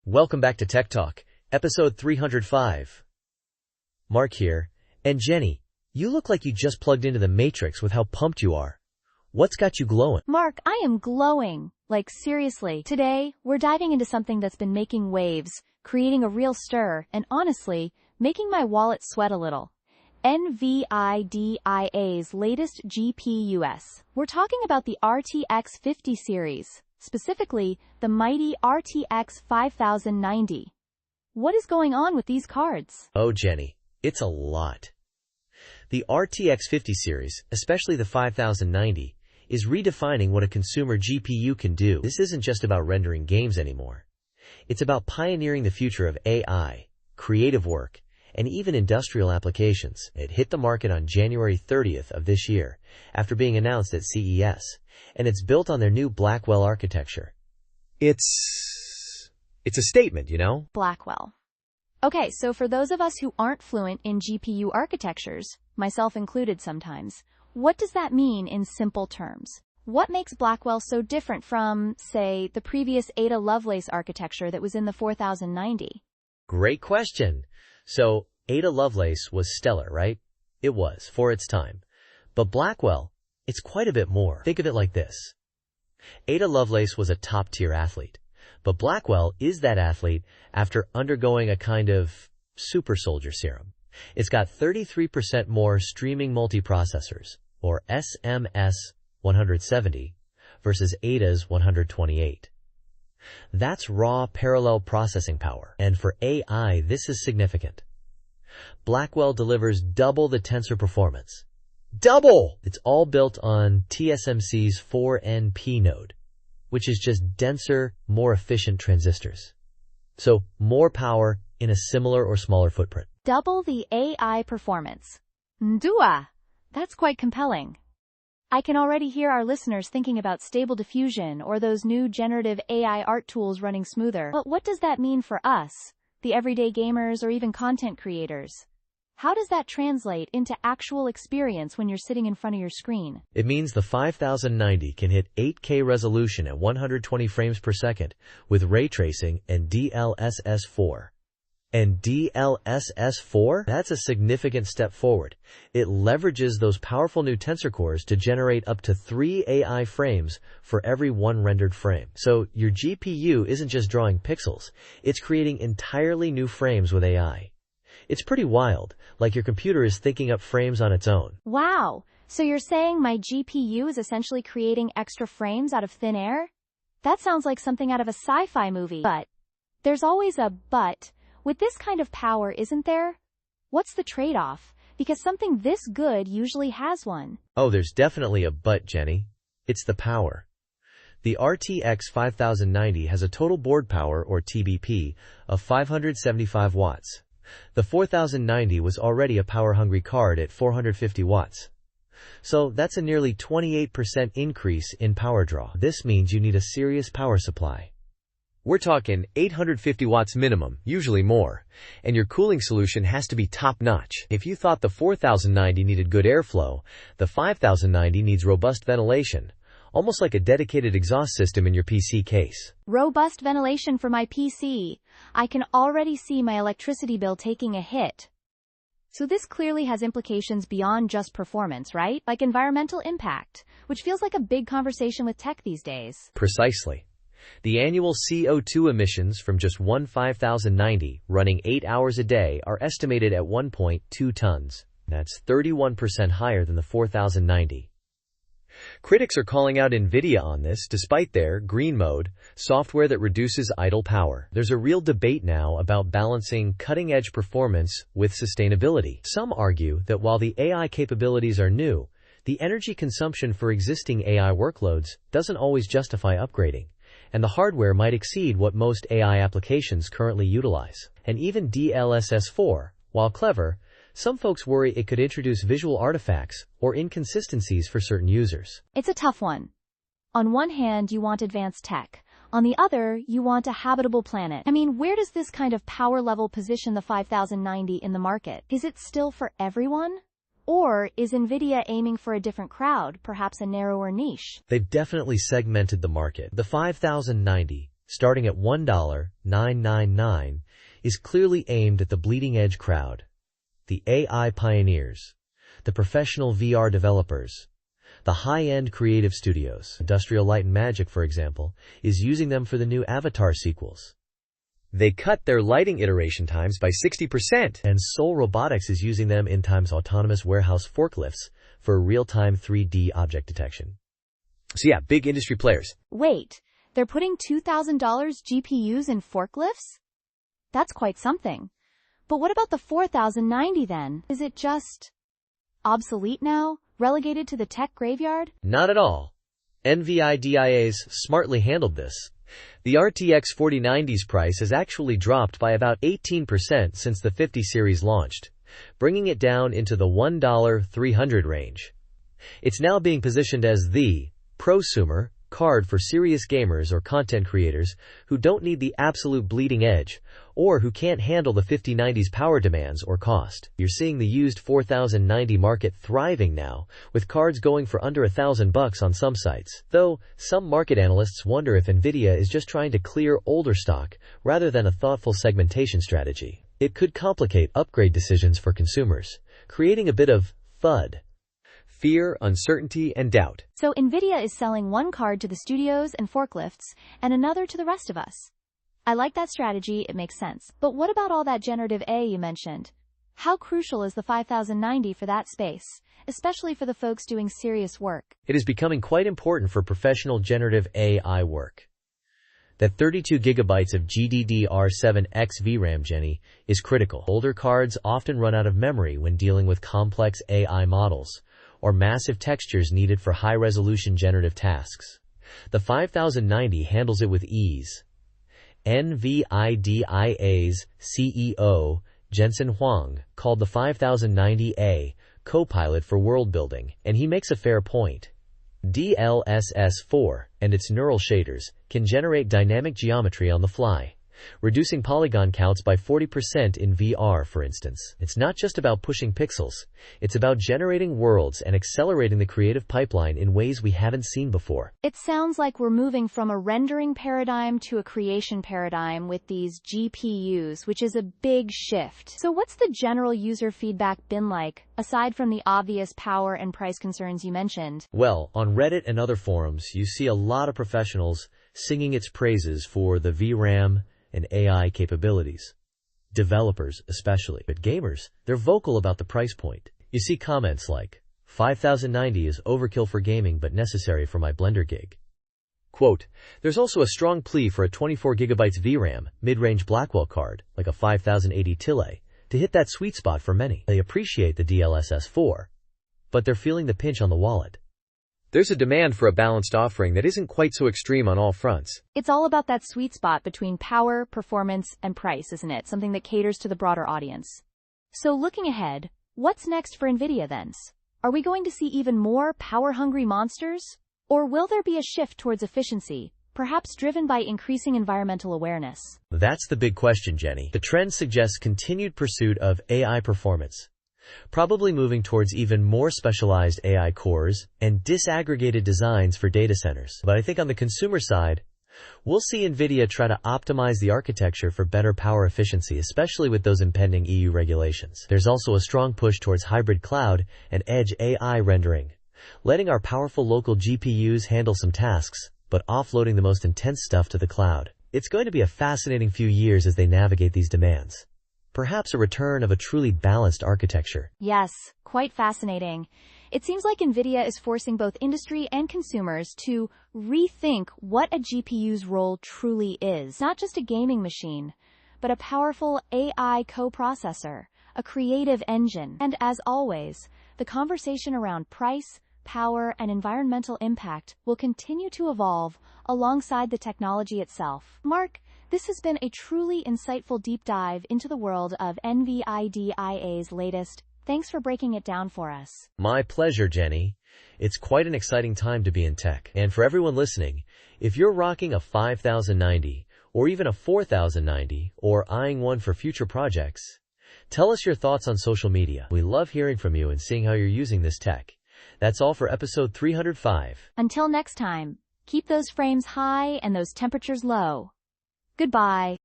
Welcome back to Tech Talk, episode 305. Mark here. And Jenny, you look like you just plugged into the Matrix with how pumped you are. What's got you glowing? Mark, I am glowing. Like, seriously. Today, we're diving into something that's been making waves, creating a real stir, and honestly, making my wallet sweat a little. NVIDIA's latest GPUs. We're talking about the RTX 50 series. Specifically, the mighty RTX 5090. What is going on with these cards? Oh, Jenny, it's a lot. The RTX 50 series, especially the 5090, is redefining what a consumer GPU can do. This isn't just about rendering games anymore. It's about pioneering the future of AI, creative work, and even industrial applications. It hit the market on January 30th of this year, after being announced at CES, and it's built on their new Blackwell architecture. It's a statement, you know? Blackwell. Okay, so for those of us who aren't fluent in GPU architectures, myself included sometimes, what does that mean in simple terms? What makes Blackwell so different from, say, the previous Ada Lovelace architecture that was in the 4090? Great question. So, Ada Lovelace was stellar, right? It was, for its time. But Blackwell, it's quite a bit more. Think of it like this. Ada Lovelace was a top-tier athlete, but Blackwell is that athlete after undergoing a kind of super soldier serum. It's got 33% more streaming multiprocessors, or SMS 170, versus Ada's 128. That's raw parallel processing power, and for AI, this is significant. Blackwell delivers double the tensor performance. Double! It's all built on TSMC's 4NP node, which is just denser, more efficient transistors. So, more power in a similar or smaller footprint. Double the AI performance. Ndua! That's quite compelling. I can already hear our listeners thinking about Stable Diffusion or those new generative AI art tools running smoother. But what does that mean for us, the everyday gamers or even content creators? How does that translate into actual experience when you're sitting in front of your screen? It means the 5090 can hit 8K resolution at 120 frames per second with ray tracing and DLSS4. And DLSS4? That's a significant step forward. It leverages those powerful new tensor cores to generate up to 3 AI frames for every one rendered frame. So your GPU isn't just drawing pixels, it's creating entirely new frames with AI. It's pretty wild, like your computer is thinking up frames on its own. Wow! So you're saying my GPU is essentially creating extra frames out of thin air? That sounds like something out of a sci-fi movie. But there's always a but. With this kind of power, isn't there? What's the trade-off? Because something this good usually has one. Oh, there's definitely a but, Jenny. It's the power. The RTX 5090 has a total board power, or TBP, of 575 watts. The 4090 was already a power-hungry card at 450 watts. So that's a nearly 28% increase in power draw. This means you need a serious power supply. We're talking 850 watts minimum, usually more, and your cooling solution has to be top-notch. If you thought the 4090 needed good airflow, the 5090 needs robust ventilation, almost like a dedicated exhaust system in your PC case. Robust ventilation for my PC. I can already see my electricity bill taking a hit. So this clearly has implications beyond just performance, right? Like environmental impact, which feels like a big conversation with tech these days. Precisely. The annual CO2 emissions from just one 5090 running 8 hours a day are estimated at 1.2 tons. That's 31% higher than the 4090. Critics are calling out NVIDIA on this despite their green mode, software that reduces idle power. There's a real debate now about balancing cutting-edge performance with sustainability. Some argue that while the AI capabilities are new, the energy consumption for existing AI workloads doesn't always justify upgrading, and the hardware might exceed what most AI applications currently utilize. And even DLSS4, while clever, some folks worry it could introduce visual artifacts or inconsistencies for certain users. It's a tough one. On one hand, you want advanced tech. On the other, you want a habitable planet. I mean, where does this kind of power level position the 5090 in the market? Is it still for everyone? Or is NVIDIA aiming for a different crowd, perhaps a narrower niche? They've definitely segmented the market. The 5090 starting at $1,999, is clearly aimed at the bleeding-edge crowd, the AI pioneers, the professional VR developers, the high-end creative studios. Industrial Light and Magic, for example, is using them for the new Avatar sequels. They cut their lighting iteration times by 60%, and Seoul Robotics is using them in Time's autonomous warehouse forklifts for real-time 3D object detection. So yeah, big industry players. Wait, they're putting $2,000 GPUs in forklifts? That's quite something. But what about the $4,090 then? Is it just obsolete now? Relegated to the tech graveyard? Not at all. NVIDIA's smartly handled this. The RTX 4090's price has actually dropped by about 18% since the 50 series launched, bringing it down into the $1,300 range. It's now being positioned as the prosumer card for serious gamers or content creators who don't need the absolute bleeding edge, or who can't handle the 5090's power demands or cost. You're seeing the used 4090 market thriving now, with cards going for under $1,000 on some sites. Though, some market analysts wonder if NVIDIA is just trying to clear older stock rather than a thoughtful segmentation strategy. It could complicate upgrade decisions for consumers, creating a bit of FUD. Fear, uncertainty, and doubt. So NVIDIA is selling one card to the studios and forklifts, and another to the rest of us. I like that strategy, it makes sense. But what about all that generative AI you mentioned? How crucial is the 5090 for that space, especially for the folks doing serious work? It is becoming quite important for professional generative AI work. That 32 gigabytes of GDDR7X VRAM, Jenny, is critical. Older cards often run out of memory when dealing with complex AI models, or massive textures needed for high-resolution generative tasks. The 5090 handles it with ease. NVIDIA's CEO, Jensen Huang, called the 5090 a co-pilot for world building, and he makes a fair point. DLSS4 and its neural shaders can generate dynamic geometry on the fly, reducing polygon counts by 40% in VR, for instance. It's not just about pushing pixels, it's about generating worlds and accelerating the creative pipeline in ways we haven't seen before. It sounds like we're moving from a rendering paradigm to a creation paradigm with these GPUs, which is a big shift. So what's the general user feedback been like, aside from the obvious power and price concerns you mentioned? Well, on Reddit and other forums, you see a lot of professionals singing its praises for the VRAM and AI capabilities. Developers especially. But gamers, they're vocal about the price point. You see comments like, 5090 is overkill for gaming but necessary for my Blender gig. Quote, there's also a strong plea for a 24 gigabytes VRAM, mid-range Blackwell card, like a 5080 Ti, to hit that sweet spot for many. They appreciate the DLSS4, but they're feeling the pinch on the wallet. There's a demand for a balanced offering that isn't quite so extreme on all fronts. It's all about that sweet spot between power, performance, and price, isn't it? Something that caters to the broader audience. So looking ahead, what's next for NVIDIA then? Are we going to see even more power-hungry monsters? Or will there be a shift towards efficiency, perhaps driven by increasing environmental awareness? That's the big question, Jenny. The trend suggests continued pursuit of AI performance, probably moving towards even more specialized AI cores and disaggregated designs for data centers. But I think on the consumer side, we'll see NVIDIA try to optimize the architecture for better power efficiency, especially with those impending EU regulations. There's also a strong push towards hybrid cloud and edge AI rendering, letting our powerful local GPUs handle some tasks, but offloading the most intense stuff to the cloud. It's going to be a fascinating few years as they navigate these demands. Perhaps a return of a truly balanced architecture. Yes, quite fascinating. It seems like NVIDIA is forcing both industry and consumers to rethink what a GPU's role truly is. Not just a gaming machine, but a powerful AI coprocessor, a creative engine. And as always, the conversation around price, power, and environmental impact will continue to evolve alongside the technology itself. Mark, this has been a truly insightful deep dive into the world of NVIDIA's latest. Thanks for breaking it down for us. My pleasure, Jenny. It's quite an exciting time to be in tech. And for everyone listening, if you're rocking a 5090 or even a 4090 or eyeing one for future projects, tell us your thoughts on social media. We love hearing from you and seeing how you're using this tech. That's all for episode 305. Until next time, keep those frames high and those temperatures low. Goodbye.